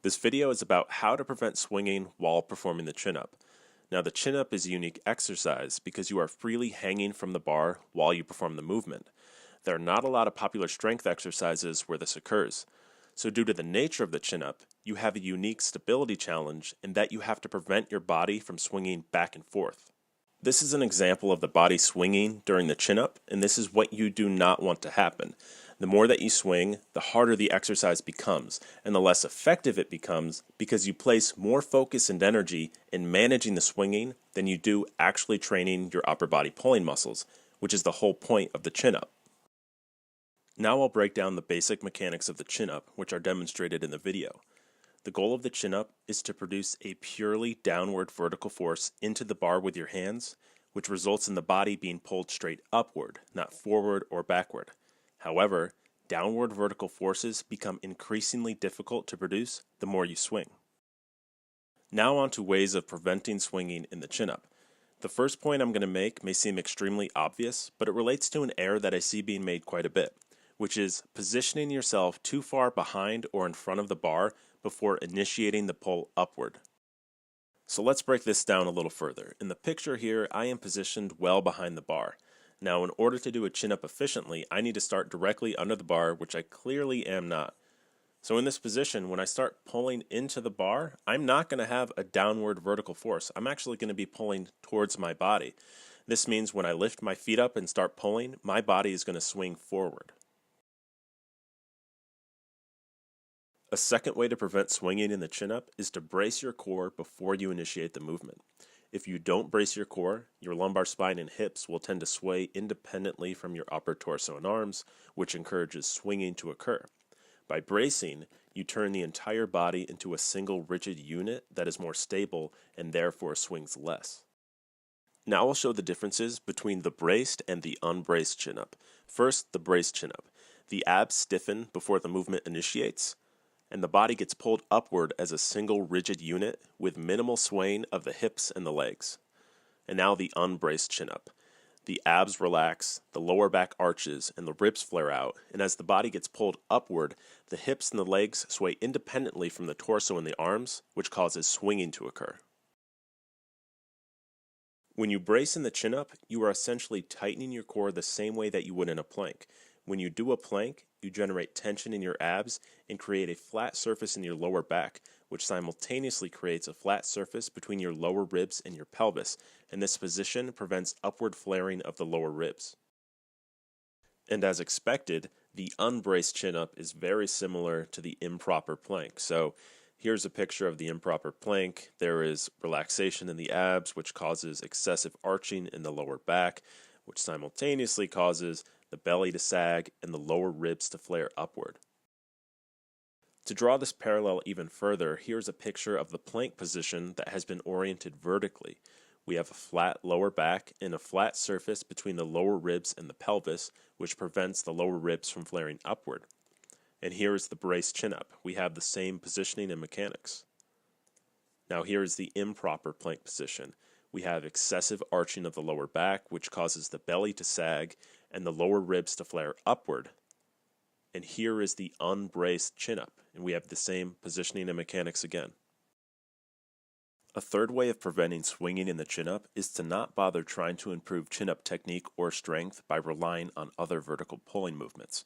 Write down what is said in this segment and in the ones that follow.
This video is about how to prevent swinging while performing the chin-up. Now the chin-up is a unique exercise because you are freely hanging from the bar while you perform the movement. There are not a lot of popular strength exercises where this occurs. So due to the nature of the chin-up, you have a unique stability challenge in that you have to prevent your body from swinging back and forth. This is an example of the body swinging during the chin-up, and this is what you do not want to happen. The more that you swing, the harder the exercise becomes, and the less effective it becomes because you place more focus and energy in managing the swinging than you do actually training your upper body pulling muscles, which is the whole point of the chin-up. Now I'll break down the basic mechanics of the chin-up, which are demonstrated in the video. The goal of the chin-up is to produce a purely downward vertical force into the bar with your hands, which results in the body being pulled straight upward, not forward or backward. However, downward vertical forces become increasingly difficult to produce the more you swing. Now on to ways of preventing swinging in the chin-up. The first point I'm going to make may seem extremely obvious, but it relates to an error that I see being made quite a bit, which is positioning yourself too far behind or in front of the bar before initiating the pull upward. So let's break this down a little further. In the picture here, I am positioned well behind the bar. Now, in order to do a chin-up efficiently, I need to start directly under the bar, which I clearly am not. So in this position, when I start pulling into the bar, I'm not going to have a downward vertical force. I'm actually going to be pulling towards my body. This means when I lift my feet up and start pulling, my body is going to swing forward. A second way to prevent swinging in the chin-up is to brace your core before you initiate the movement. If you don't brace your core, your lumbar spine and hips will tend to sway independently from your upper torso and arms, which encourages swinging to occur. By bracing, you turn the entire body into a single rigid unit that is more stable and therefore swings less. Now I'll show the differences between the braced and the unbraced chin-up. First, the braced chin-up. The abs stiffen before the movement initiates, and the body gets pulled upward as a single rigid unit with minimal swaying of the hips and the legs. And now the unbraced chin-up. The abs relax, the lower back arches, and the ribs flare out, and as the body gets pulled upward, the hips and the legs sway independently from the torso and the arms, which causes swinging to occur. When you brace in the chin-up, you are essentially tightening your core the same way that you would in a plank. When you do a plank, you generate tension in your abs and create a flat surface in your lower back, which simultaneously creates a flat surface between your lower ribs and your pelvis, and this position prevents upward flaring of the lower ribs. And as expected, the unbraced chin-up is very similar to the improper plank. So here's a picture of the improper plank. There is relaxation in the abs, which causes excessive arching in the lower back, which simultaneously causes the belly to sag and the lower ribs to flare upward. To draw this parallel even further, here's a picture of the plank position that has been oriented vertically. We have a flat lower back and a flat surface between the lower ribs and the pelvis, which prevents the lower ribs from flaring upward. And here is the braced chin-up. We have the same positioning and mechanics. Now here is the improper plank position. We have excessive arching of the lower back, which causes the belly to sag and the lower ribs to flare upward. And here is the unbraced chin-up, and we have the same positioning and mechanics again. A third way of preventing swinging in the chin-up is to not bother trying to improve chin-up technique or strength by relying on other vertical pulling movements.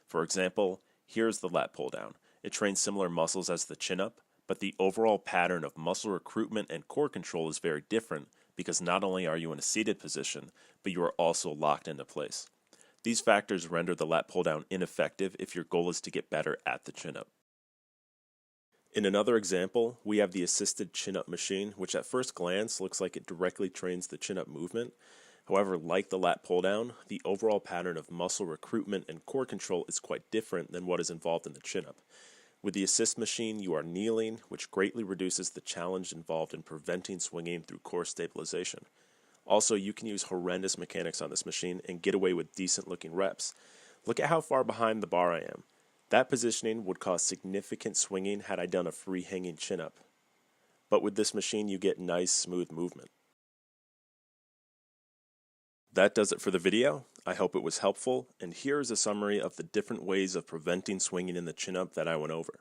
For example, here's the lat pull-down. It trains similar muscles as the chin-up, but the overall pattern of muscle recruitment and core control is very different because not only are you in a seated position, but you are also locked into place. These factors render the lat pull-down ineffective if your goal is to get better at the chin-up. In another example, we have the assisted chin-up machine, which at first glance looks like it directly trains the chin-up movement. However, like the lat pull-down, the overall pattern of muscle recruitment and core control is quite different than what is involved in the chin-up. With the assist machine, you are kneeling, which greatly reduces the challenge involved in preventing swinging through core stabilization. Also, you can use horrendous mechanics on this machine and get away with decent-looking reps. Look at how far behind the bar I am. That positioning would cause significant swinging had I done a free-hanging chin-up. But with this machine, you get nice, smooth movement. That does it for the video. I hope it was helpful, and here is a summary of the different ways of preventing swinging in the chin-up that I went over.